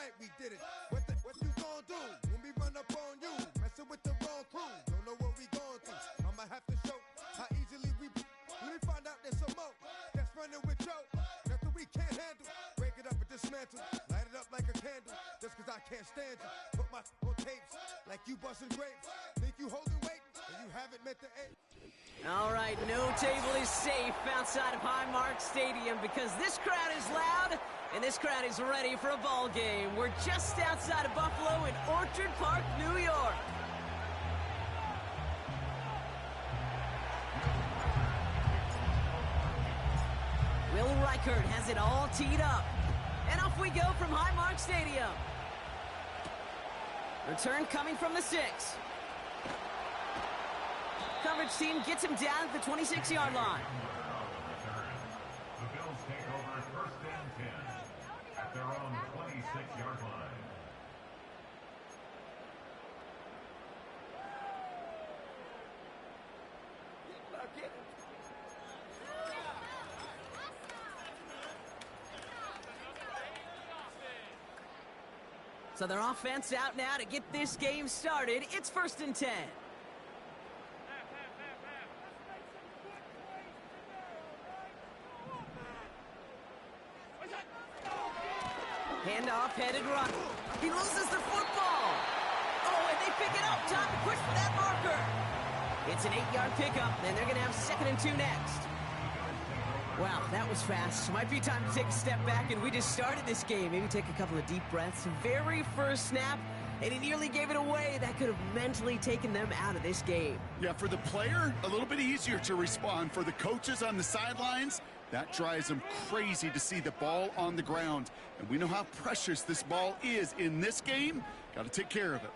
right, we did it. What you gonna do when we run up on you? Messing with the wrong crew. Don't know what we going through. I'ma have to show how easily we. Let me find out there's some more. That's running with Joe. Nothing we can't handle. Break it up and dismantle. Light it up like a candle. Just cause I can't stand you. Put my on tapes like you busting grapes. Think you holding weight and you haven't met the eight. All right, no table is safe outside of Highmark Stadium because this crowd is loud and this crowd is ready for a ball game. We're just outside of Buffalo in Orchard Park, New York. Will Reichert has it all teed up. And off we go from Highmark Stadium. Return coming from the 6. Coverage team gets him down at the 26-yard line. The Bills take over first and 10 at their own 26-yard line. So their offense out now to get this game started. It's first and 10. Handoff, headed run. He loses the football. Oh, and they pick it up. Time to push for that marker. It's an 8-yard pickup, and they're going to have 2nd and 2 next. Wow, that was fast. Might be time to take a step back, and we just started this game. Maybe take a couple of deep breaths. Very first snap, and he nearly gave it away. That could have mentally taken them out of this game. Yeah, for the player, a little bit easier to respond. For the coaches on the sidelines, that drives them crazy to see the ball on the ground. And we know how precious this ball is in this game. Got to take care of it.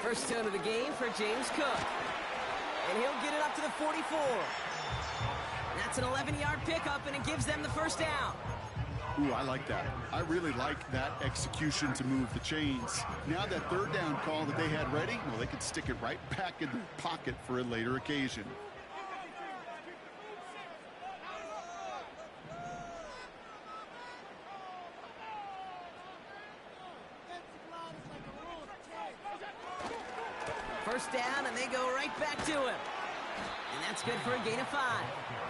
First down of the game for James Cook. And he'll get it up to the 44. That's an 11-yard pickup, and it gives them the first down. Ooh, I like that. I really like that execution to move the chains. Now that third down call that they had ready, well, they could stick it right back in their pocket for a later occasion. First down, and they go right back to him. And that's good for a gain of 5.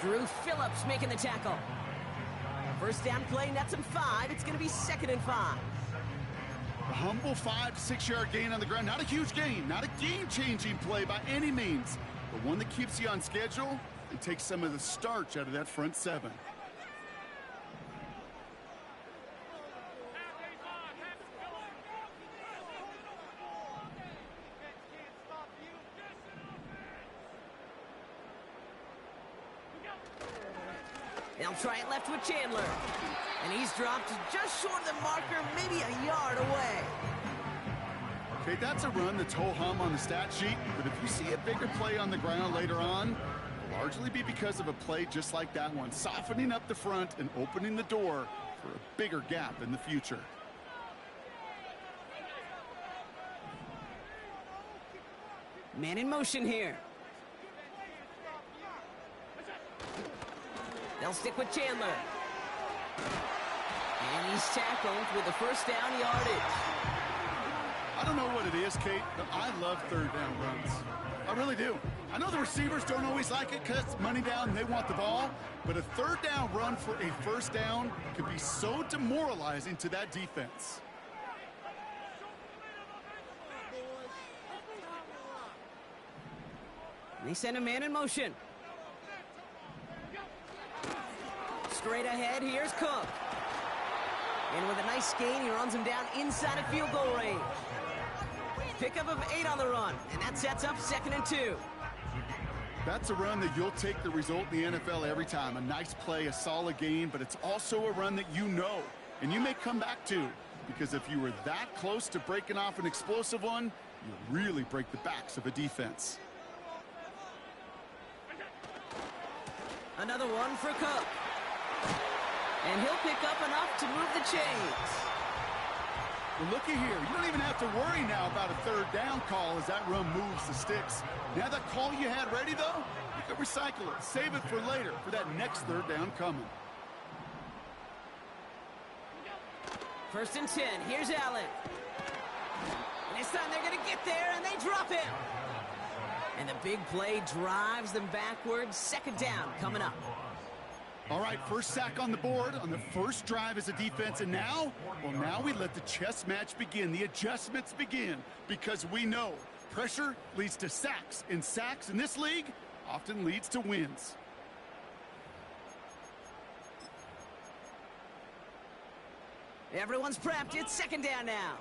Drew Phillips making the tackle. First down play, nets him 5. It's going to be 2nd and 5. A humble 5 to 6 yard gain on the ground. Not a huge gain, not a game-changing play by any means, but one that keeps you on schedule and takes some of the starch out of that front 7. They'll try it left with Chandler. And he's dropped just short of the marker, maybe a yard away. Okay, that's a run that's ho-hum on the stat sheet, but if you see a bigger play on the ground later on, it'll largely be because of a play just like that one, softening up the front and opening the door for a bigger gap in the future. Man in motion here. They'll stick with Chandler. And he's tackled with the first down yardage. I don't know what it is, Kate, but I love third down runs. I really do. I know the receivers don't always like it because it's money down and they want the ball, but a third down run for a first down can be so demoralizing to that defense. They send a man in motion. Straight ahead, here's Cook. And with a nice gain, he runs him down inside of field goal range. Pickup of 8 on the run, and that sets up 2nd and 2. That's a run that you'll take the result in the NFL every time. A nice play, a solid gain, but it's also a run that you know, and you may come back to, because if you were that close to breaking off an explosive one, you really break the backs of a defense. Another one for Cook. And he'll pick up enough to move the chains. Well, looky here. You don't even have to worry now about a third down call as that run moves the sticks. Now that call you had ready, though, you can recycle it. Save it for later for that next third down coming. First and 10. Here's Allen. And this time they're going to get there, and they drop him. And the big play drives them backwards. Second down coming up. All right, first sack on the board on the first drive as a defense. And now, well, now we let the chess match begin. The adjustments begin because we know pressure leads to sacks. And sacks in this league often leads to wins. Everyone's prepped. It's second down now.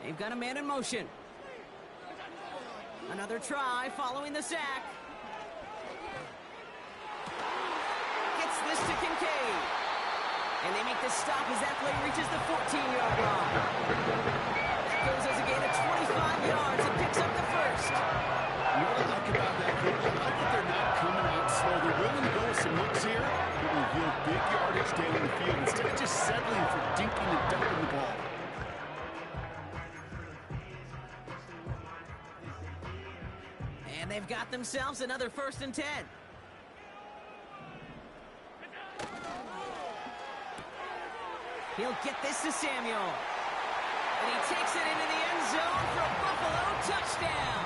They've got a man in motion. Another try following the sack. Gets this to Kincaid. And they make the stop as that play reaches the 14-yard line. That goes as a gain of 25 yards and picks up the first. You know what I like about that, coach? I like that they're not coming out slow. They're willing to go with some looks here that will yield big yardage down the field instead of just settling for dinking and dumping the ball. And they've got themselves another first and 10. He'll get this to Samuel. And he takes it into the end zone for a Buffalo touchdown.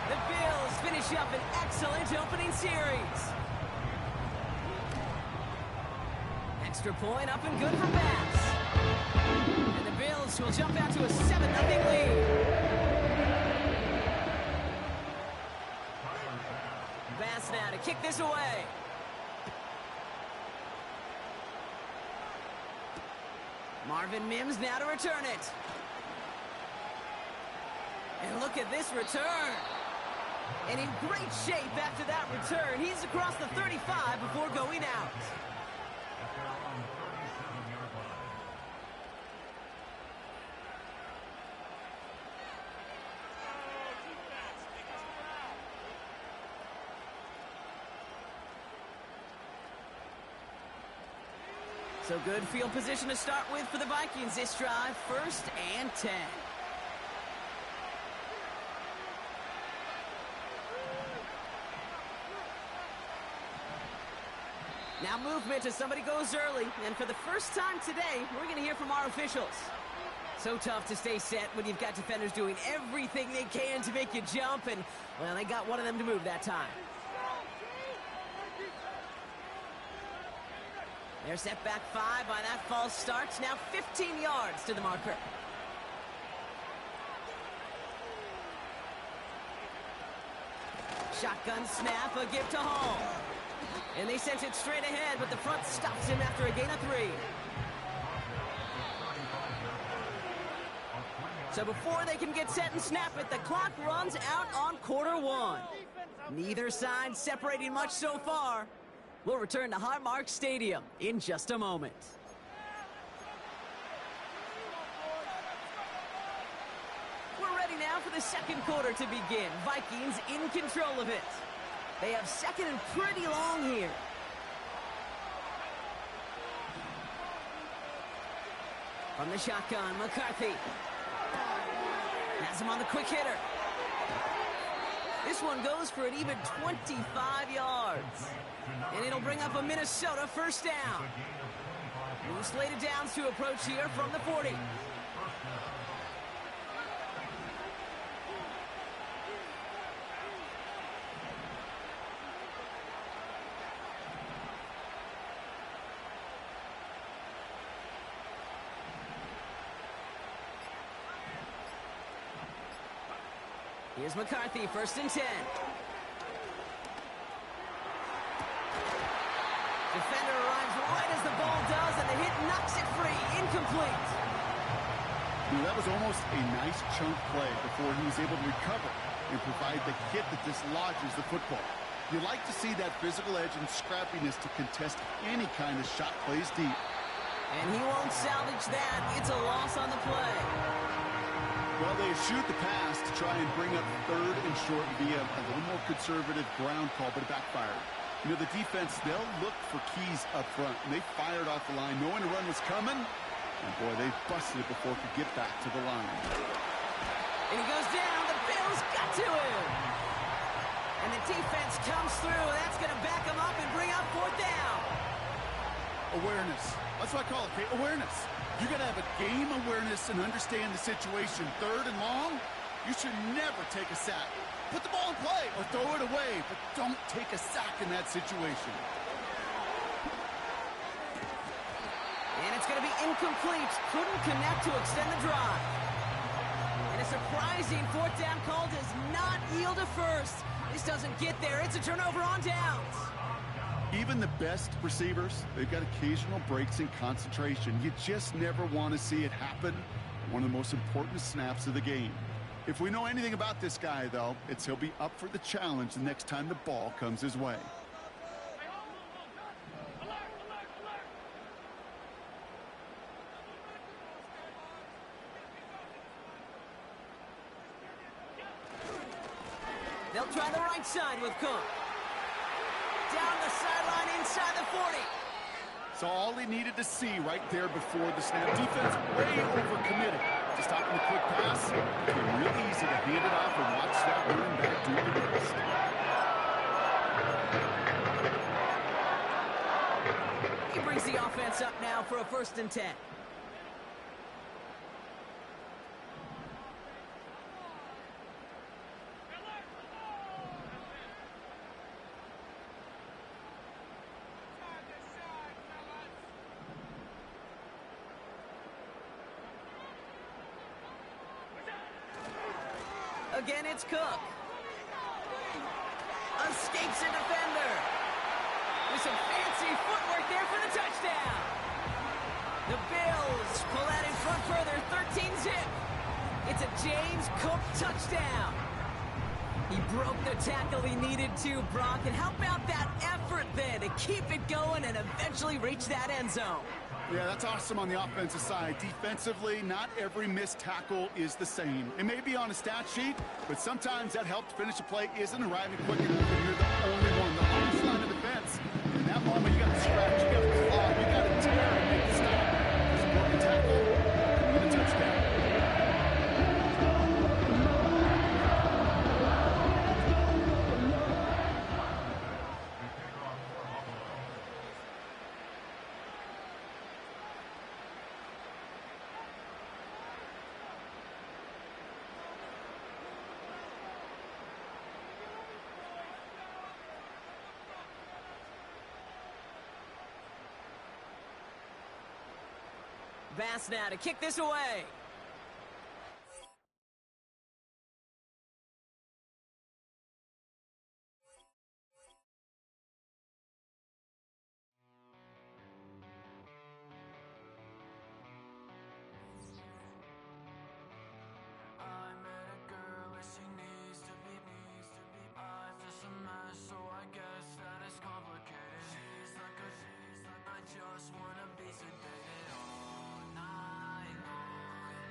The Bills finish up an excellent opening series. Extra point up and good for Bass. And the Bills will jump out to a 7-0 lead. Bass now to kick this away. Marvin Mims now to return it. And look at this return. And in great shape after that return. He's across the 35 before going out. So good field position to start with for the Vikings this drive. First and 10. Now movement as somebody goes early. And for the first time today, we're going to hear from our officials. So tough to stay set when you've got defenders doing everything they can to make you jump. And, well, they got one of them to move that time. They're set back 5 by that false start. Now 15 yards to the marker. Shotgun snap, a give to Hall. And they sent it straight ahead, but the front stops him after a gain of 3. So before they can get set and snap it, the clock runs out on quarter 1. Neither side separating much so far. We'll return to Highmark Stadium in just a moment. We're ready now for the second quarter to begin. Vikings in control of it. They have second and pretty long here. From the shotgun, McCarthy. Has him on the quick hitter. This one goes for an even 25 yards. And it'll bring up a Minnesota first down. New slated downs to approach here from the 40. Here's McCarthy, first and 10. Defender arrives right as the ball does, and the hit knocks it free. Incomplete. That was almost a nice chunk play before he was able to recover and provide the hit that dislodges the football. You like to see that physical edge and scrappiness to contest any kind of shot plays deep. And he won't salvage that. It's a loss on the play. Well, they shoot the pass to try and bring up third and short via a little more conservative ground call, but it backfired. You know, the defense, they'll look for keys up front. And they fired off the line knowing a run was coming. And, boy, they busted it before it could get back to the line. And he goes down. The Bills throws, got to him. And the defense comes through. That's going to back him up and bring up fourth down. Awareness. That's what I call it, okay? Awareness. You got to have a game awareness and understand the situation. Third and long, you should never take a sack. Put the ball in play or throw it away, but don't take a sack in that situation. And it's going to be incomplete. Couldn't connect to extend the drive. And a surprising fourth down call does not yield a first. This doesn't get there. It's a turnover on downs. Even the best receivers, they've got occasional breaks in concentration. You just never want to see it happen. One of the most important snaps of the game. If we know anything about this guy, though, it's he'll be up for the challenge the next time the ball comes his way. They'll try the right side with Cook. Down the sideline inside the 40. So all he needed to see right there before the snap. Defense way overcommitted. Just stopping the quick pass. Became real easy to hand it off and watch that running back do the rest. He brings the offense up now for a 1st and 10. Again, it's Cook. Escapes a defender. With some fancy footwork there for the touchdown. The Bills pull out in front further, 13-zip. It's a James Cook touchdown. He broke the tackle he needed to, Brock. And how about that effort then to keep it going and eventually reach that end zone? Yeah, that's awesome on the offensive side. Defensively, not every missed tackle is the same. It may be on a stat sheet, but sometimes that help to finish a play isn't arriving quick enough, and you're the only one. The longest line of defense. In that moment, you got to scratch, you got to claw, you got to tear and make the stop. Just broken tackle, and a touchdown. Bass now to kick this away. Just wanna be sedated all night long.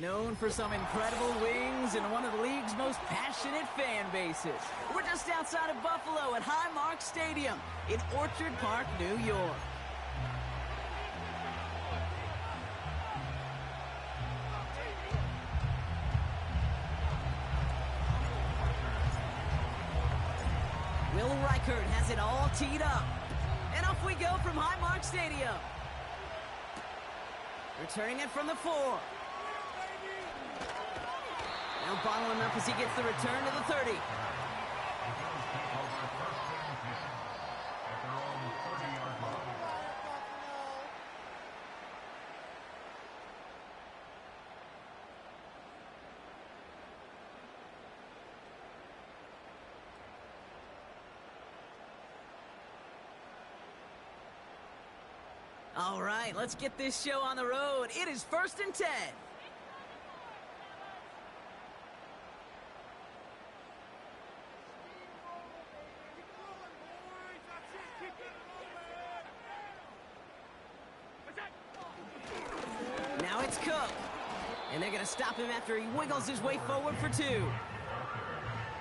known for some incredible wings and one of the league's most passionate fan bases. We're just outside of Buffalo at Highmark Stadium in Orchard Park, New York. Will Reichert has it all teed up. And off we go from Highmark Stadium. Returning it from the 4. Now bottling up as he gets the return to the 30. All right, let's get this show on the road. It is 1st and 10. Now it's Cook. And they're going to stop him after he wiggles his way forward for 2.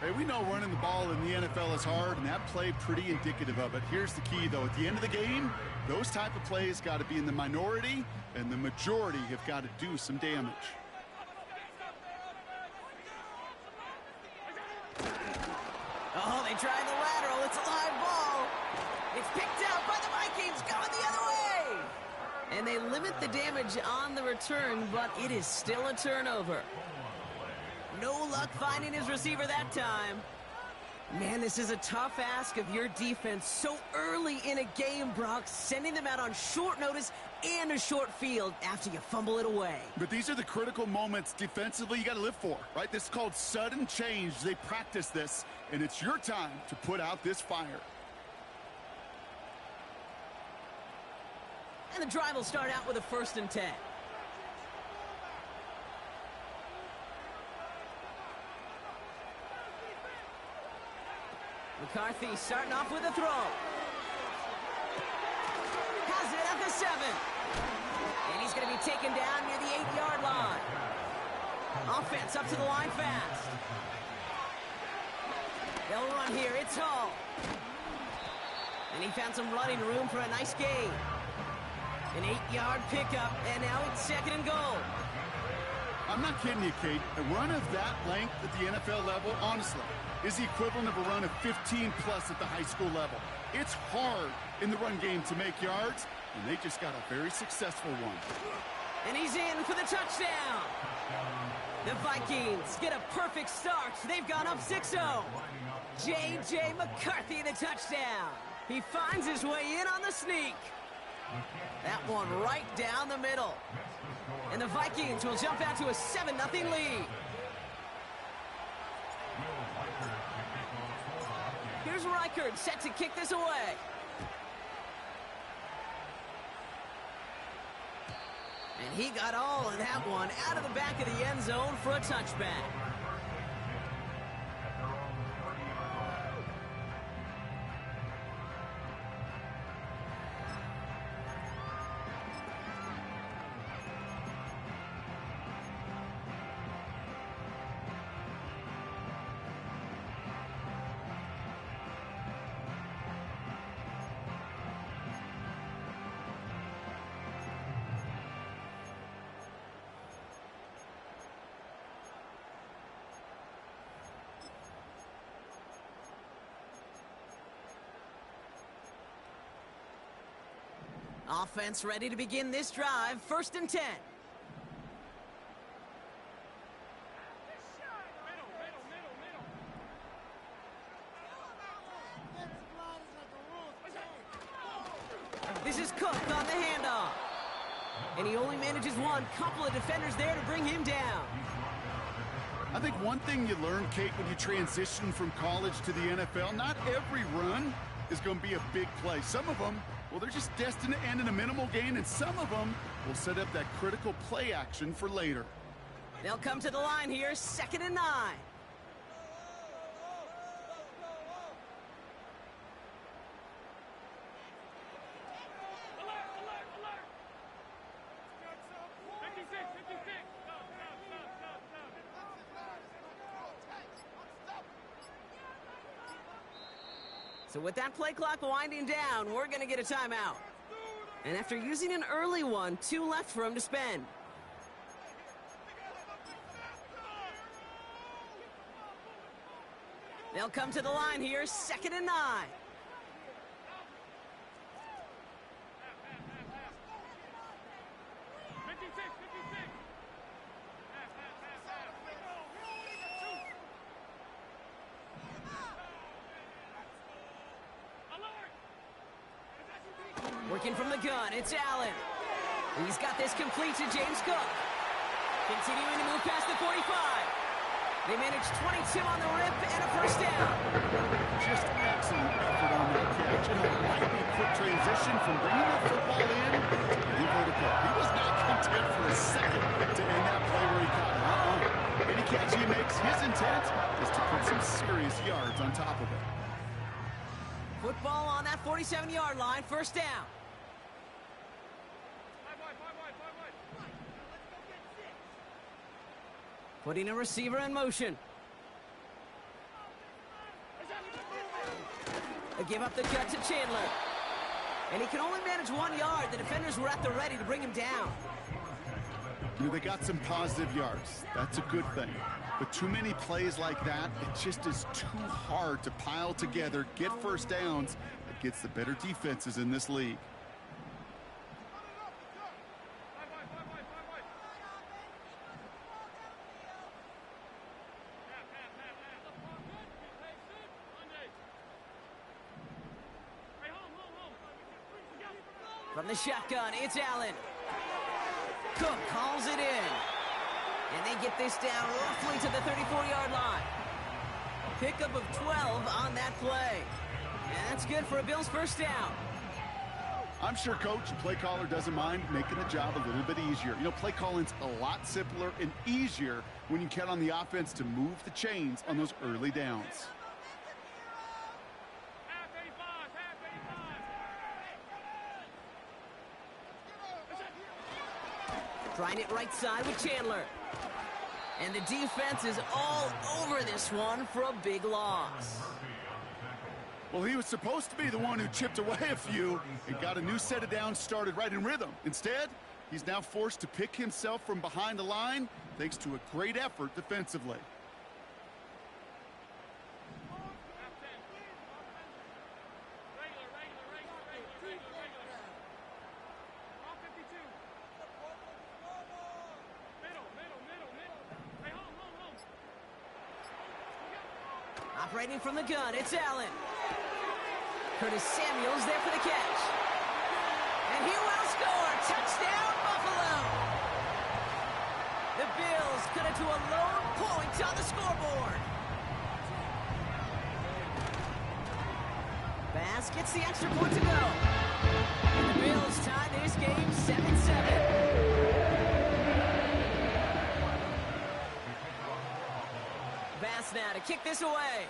Hey, we know running the ball in the NFL is hard, and that play pretty indicative of it. Here's the key, though. At the end of the game, those type of plays got to be in the minority, and the majority have got to do some damage. Oh, they tried the lateral. It's a live ball. It's picked out by the Vikings, going the other way. And they limit the damage on the return, but it is still a turnover. No luck finding his receiver that time. Man, this is a tough ask of your defense so early in a game, Brock, sending them out on short notice and a short field after you fumble it away. But these are the critical moments defensively you got to live for, right? This is called sudden change. They practice this, and it's your time to put out this fire. And the drive will start out with a 1st and 10. McCarthy starting off with a throw. Has it at the 7. And he's going to be taken down near the 8-yard line. Offense up to the line fast. They'll run here. It's Hall. And he found some running room for a nice gain. An 8-yard pickup, and now it's 2nd and goal. I'm not kidding you, Kate. A run of that length at the NFL level, honestly, is the equivalent of a run of 15-plus at the high school level. It's hard in the run game to make yards, and they just got a very successful one. And he's in for the touchdown. The Vikings get a perfect start. They've gone up 6-0. J.J. McCarthy, the touchdown. He finds his way in on the sneak. That one right down the middle. And the Vikings will jump out to a 7-0 lead. Here's Reichert set to kick this away. And he got all of that one out of the back of the end zone for a touchback. Offense ready to begin this drive. 1st and 10. This is Cook on the handoff. And he only manages one. Couple of defenders there to bring him down. I think one thing you learn, Kate, when you transition from college to the NFL, not every run is going to be a big play. Some of them, well, they're just destined to end in a minimal gain, and some of them will set up that critical play action for later. They'll come to the line here, 2nd and 9. So with that play clock winding down, we're going to get a timeout. And after using an early one, 2 left for him to spend. They'll come to the line here, 2nd and 9. Working from the gun, it's Allen. He's got this complete to James Cook. Continuing to move past the 45. They managed 22 on the rip and a first down. Just excellent effort on that catch. And a lightning quick transition from bringing that football in to getting vertical. He was not content for a second to end that play where he caught it. Any catch he makes, his intent is to put some serious yards on top of it. Football on that 47-yard line, first down. Putting a receiver in motion. They give up the cut to Chandler. And he can only manage 1 yard. The defenders were at the ready to bring him down. You know, they got some positive yards. That's a good thing. But too many plays like that, it just is too hard to pile together, get first downs against the better defenses in this league. From the shotgun, it's Allen. Cook calls it in. And they get this down roughly to the 34-yard line. Pickup of 12 on that play. And that's good for a Bills first down. I'm sure coach and play caller doesn't mind making the job a little bit easier. You know, play calling's a lot simpler and easier when you count on the offense to move the chains on those early downs. Trying it right side with Chandler. And the defense is all over this one for a big loss. Well, he was supposed to be the one who chipped away a few and got a new set of downs started right in rhythm. Instead, he's now forced to pick himself from behind the line thanks to a great effort defensively. Operating from the gun, it's Allen. Curtis Samuel's there for the catch. And he will score. Touchdown, Buffalo. The Bills cut it to a lone point on the scoreboard. Bass gets the extra point to go. And the Bills tie this game 7-7. Bass now to kick this away.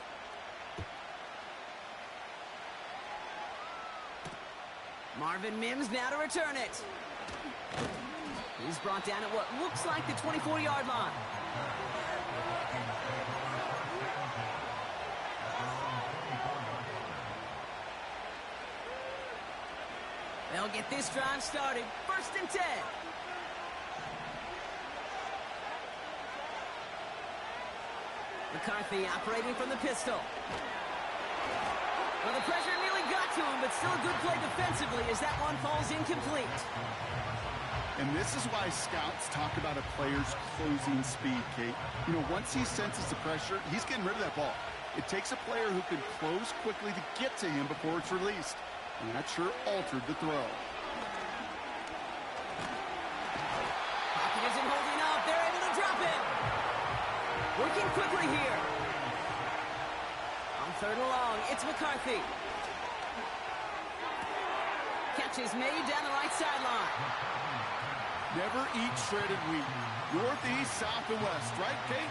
Marvin Mims now to return it. He's brought down at what looks like the 24-yard line. They'll get this drive started. 1st and 10. McCarthy operating from the pistol. Well, the pressure nearly got to him, but still a good play defensively as that one falls incomplete. And this is why scouts talk about a player's closing speed, Kate. You know, once he senses the pressure, he's getting rid of that ball. It takes a player who can close quickly to get to him before it's released. And that sure altered the throw. Pocket isn't holding up. They're able to drop it. Working quickly here. On 3rd and long, it's McCarthy. Catch is made down the right sideline. Never eat shredded wheat. North, east, south, and west. Right, Kate?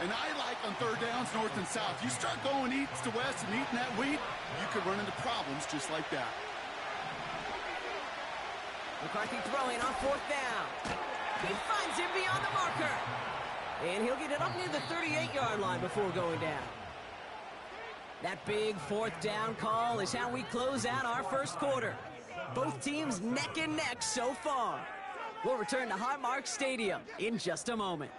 And I like on 3rd downs, north and south. You start going east to west and eating that wheat, you could run into problems just like that. McCarthy throwing on 4th down. He finds him beyond the marker. And he'll get it up near the 38-yard line before going down. That big fourth down call is how we close out our first quarter. Both teams neck and neck so far. We'll return to Highmark Stadium in just a moment.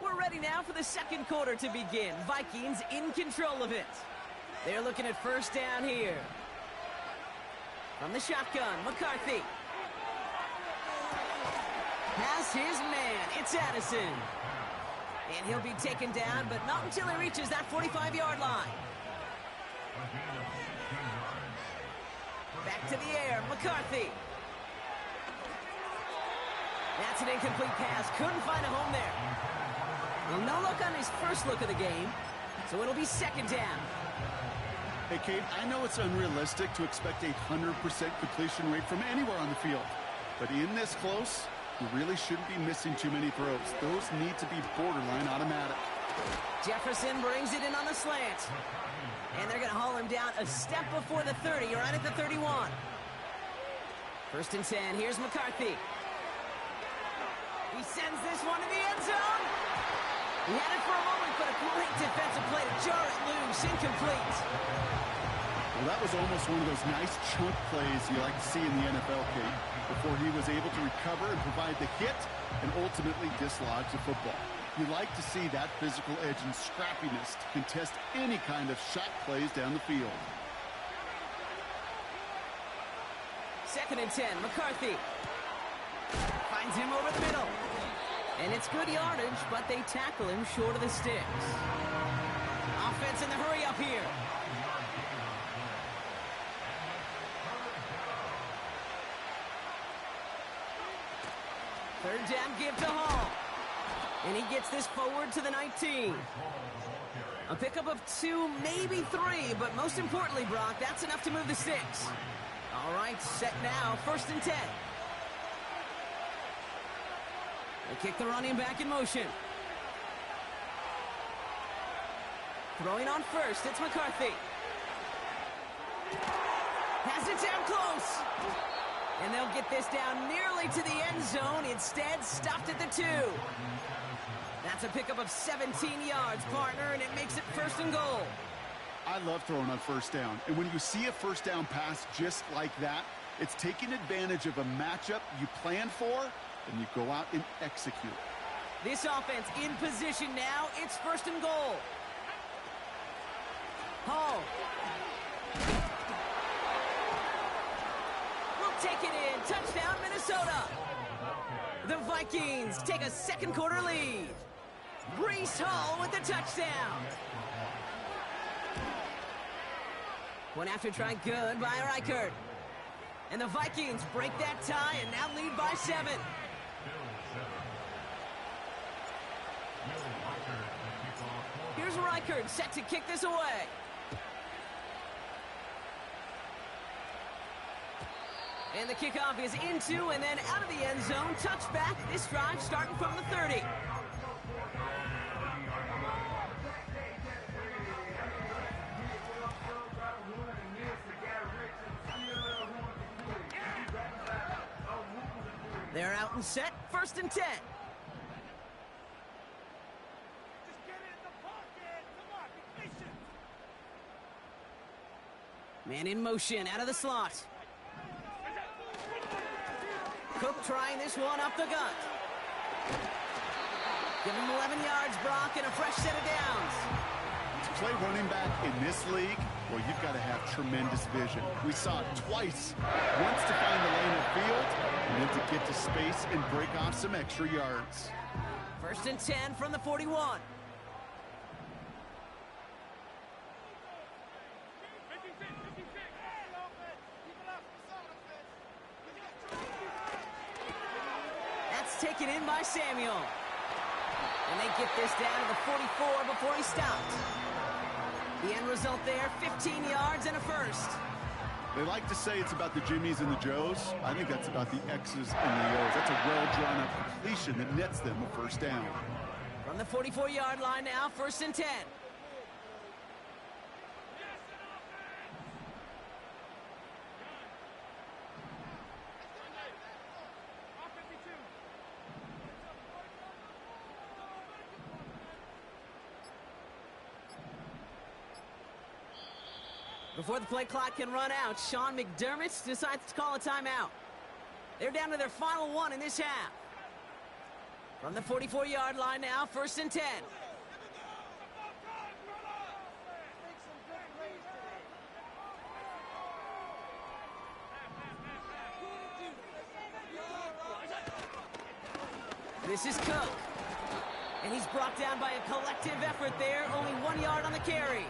We're ready now for the second quarter to begin. Vikings in control of it. They're looking at first down here. From the shotgun, McCarthy. Has his man. It's Addison. And he'll be taken down, but not until he reaches that 45-yard line. Back to the air, McCarthy. That's an incomplete pass. Couldn't find a home there. Well, no look on his first look of the game, so it'll be second down. Hey, Kate, I know it's unrealistic to expect a 100% completion rate from anywhere on the field. But in this close, you really shouldn't be missing too many throws. Those need to be borderline automatic. Jefferson brings it in on the slant. And they're going to haul him down a step before the 30, right at the 31. First and 10, here's McCarthy. He sends this one to the end zone. He had it for a moment, but a great defensive play to jar it loose, incomplete. Well, that was almost one of those nice chunk plays you like to see in the NFL, Kate, before he was able to recover and provide the hit and ultimately dislodge the football. You like to see that physical edge and scrappiness to contest any kind of shot plays down the field. Second and 10, McCarthy. Finds him over the middle. And it's good yardage, but they tackle him short of the sticks. Offense in the hurry up here. Third down give to Hall. And he gets this forward to the 19. A pickup of 2, maybe 3, but most importantly, Brock, that's enough to move the sticks. All right, set now, first and 10. They kick the running back in motion. Throwing on first, it's McCarthy. Has it down close. And they'll get this down nearly to the end zone. Instead, stopped at the 2. That's a pickup of 17 yards, partner, and it makes it first and goal. I love throwing on first down. And when you see a first down pass just like that, it's taking advantage of a matchup you planned for, and you go out and execute. This offense in position now. It's first and goal. Hall. Will take it in. Touchdown, Minnesota. The Vikings take a second quarter lead. Breece Hall with the touchdown. One after try good by Reichert. And the Vikings break that tie and now lead by 7. Here's Reichert set to kick this away. And the kickoff is into and then out of the end zone. Touchback. This drive starting from the 30. They're out and set. First and 10. Man in motion out of the slot. Cook trying this one up the gut. Give him 11 yards, Brock, and a fresh set of downs. To play running back in this league, well, you've got to have tremendous vision. We saw it twice. Once to find the lane of field, and then to get to space and break off some extra yards. First and 10 from the 41. That's taken in by Samuel. And they get this down to the 44 before he stopped. The end result there, 15 yards and a first. They like to say it's about the Jimmies and the Joes. I think that's about the X's and the O's. That's a well-drawn-up completion that nets them a first down. From the 44-yard line now, first and 10. Before the play clock can run out, Sean McDermott decides to call a timeout. They're down to their final one in this half. From the 44-yard line now, 1st and 10. This is Cook. And he's brought down by a collective effort there. Only 1 yard on the carry.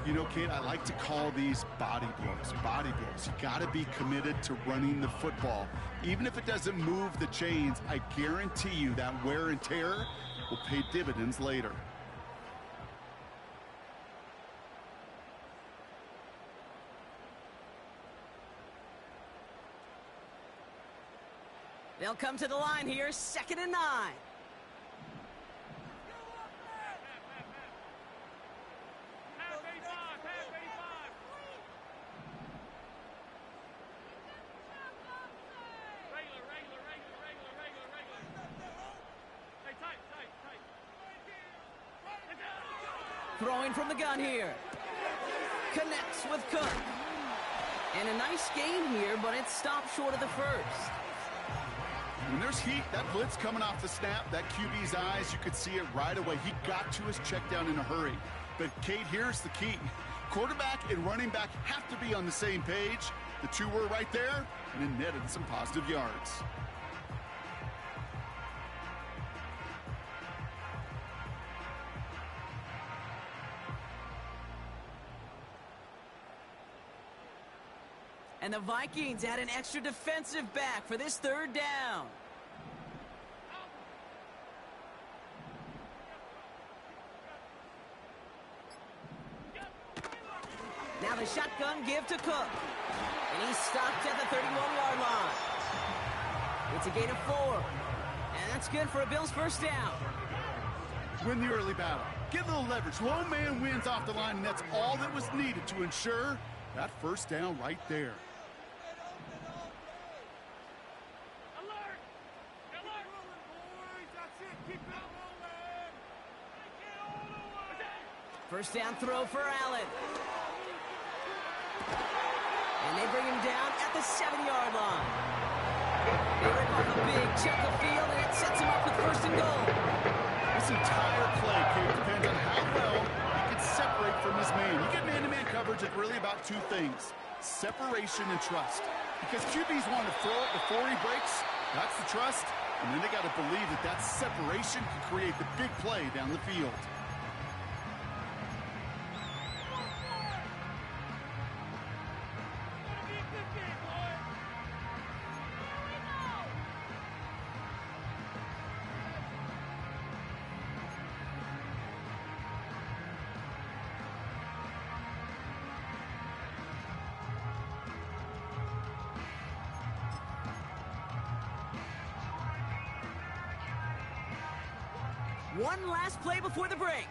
You know, Kate, I like to call these body blows. Body blows. You got to be committed to running the football. Even if it doesn't move the chains, I guarantee you that wear and tear will pay dividends later. They'll come to the line here, 2nd and 9. Throwing from the gun here. Connects with Cook. And a nice gain here, but it stopped short of the first. When there's heat, that blitz coming off the snap, that QB's eyes, you could see it right away. He got to his check down in a hurry. But, Kate, here's the key. Quarterback and running back have to be on the same page. The two were right there, and it netted some positive yards. And the Vikings add an extra defensive back for this 3rd down. Now the shotgun give to Cook. And he's stopped at the 31-yard line. It's a gain of 4. And that's good for a Bills 1st down. Win the early battle. Get a little leverage. Low man wins off the line, and that's all that was needed to ensure that 1st down right there. First down throw for Allen. And they bring him down at the 7-yard line. They rip off a big chunk of field, and it sets him up with 1st and goal. This entire play, Kate, depends on how well he can separate from his man. You get man-to-man coverage, it's really about 2 things: separation and trust. Because QBs want to throw it before he breaks. That's the trust. And then they got to believe that that separation can create the big play down the field. One last play before the break.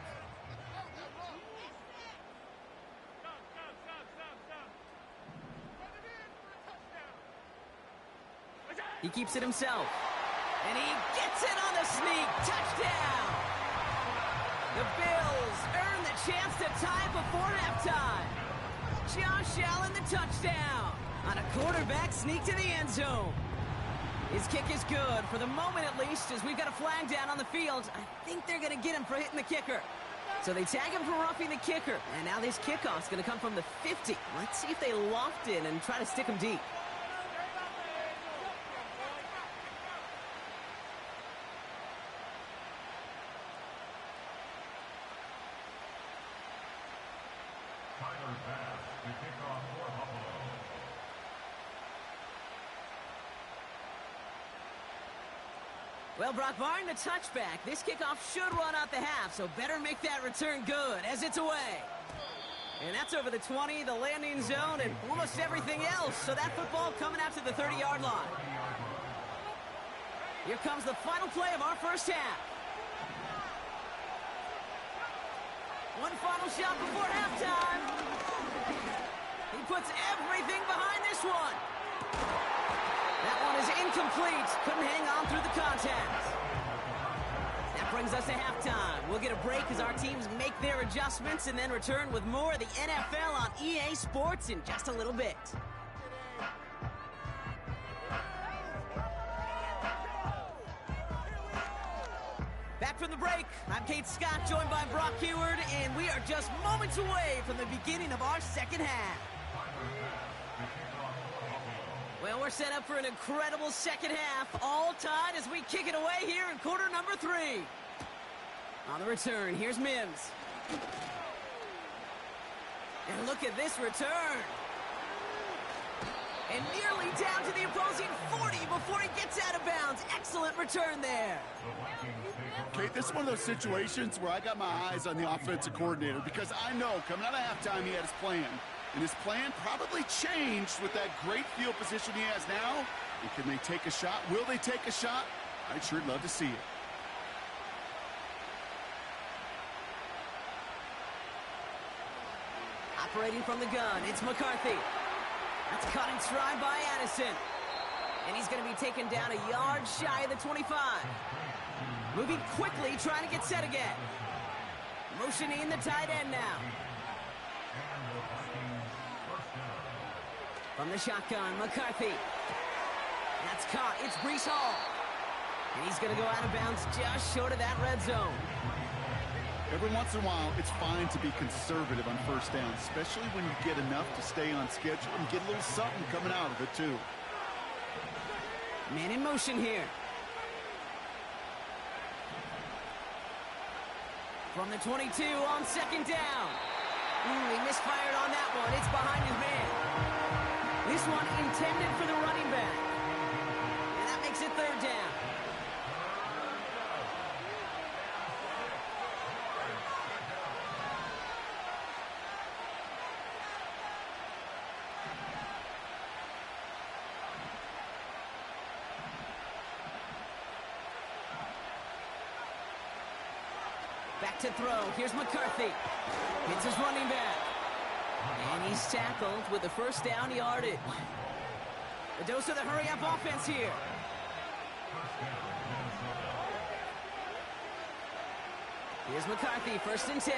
He keeps it himself. And he gets it on the sneak. Touchdown! The Bills earn the chance to tie before halftime. Josh Allen the touchdown on a quarterback sneak to the end zone. His kick is good, for the moment at least, as we've got a flag down on the field. I think they're going to get him for hitting the kicker. So they tag him for roughing the kicker. And now this kickoff's going to come from the 50. Let's see if they loft in and try to stick him deep. Tyler's pass to kick off for Buffalo. Well, Brock, barring the touchback, this kickoff should run out the half, so better make that return good as it's away. And that's over the 20, the landing zone, and almost everything else. So that football coming out to the 30-yard line. Here comes the final play of our first half. One final shot before halftime. He puts everything behind this one. That one is incomplete. Couldn't hang on through the contact. That brings us to halftime. We'll get a break as our teams make their adjustments and then return with more of the NFL on EA Sports in just a little bit. Back from the break, I'm Kate Scott, joined by Brock Heward, and we are just moments away from the beginning of our second half. Well, we're set up for an incredible second half, all tied as we kick it away here in quarter number 3. On the return, here's Mims. And look at this return. And nearly down to the opposing 40 before he gets out of bounds. Excellent return there. Kate, this is one of those situations where I got my eyes on the offensive coordinator because I know coming out of halftime he had his plan. And his plan probably changed with that great field position he has now. And can they take a shot? Will they take a shot? I'd sure love to see it. Operating from the gun, it's McCarthy. That's caught in stride by Addison. And he's going to be taken down a yard shy of the 25. Moving quickly, trying to get set again. Motioning the tight end now. From the shotgun, McCarthy. That's caught. It's Breece Hall. And he's going to go out of bounds just short of that red zone. Every once in a while, it's fine to be conservative on first down, especially when you get enough to stay on schedule and get a little something coming out of it, too. Man in motion here. From the 22 on second down. He misfired on that one. It's behind his man. This one intended for the running back. And that makes it third down. Back to throw. Here's McCarthy. It's his running back. And he's tackled with the first down yardage. A dose of the hurry-up offense here. Here's McCarthy, 1st and 10.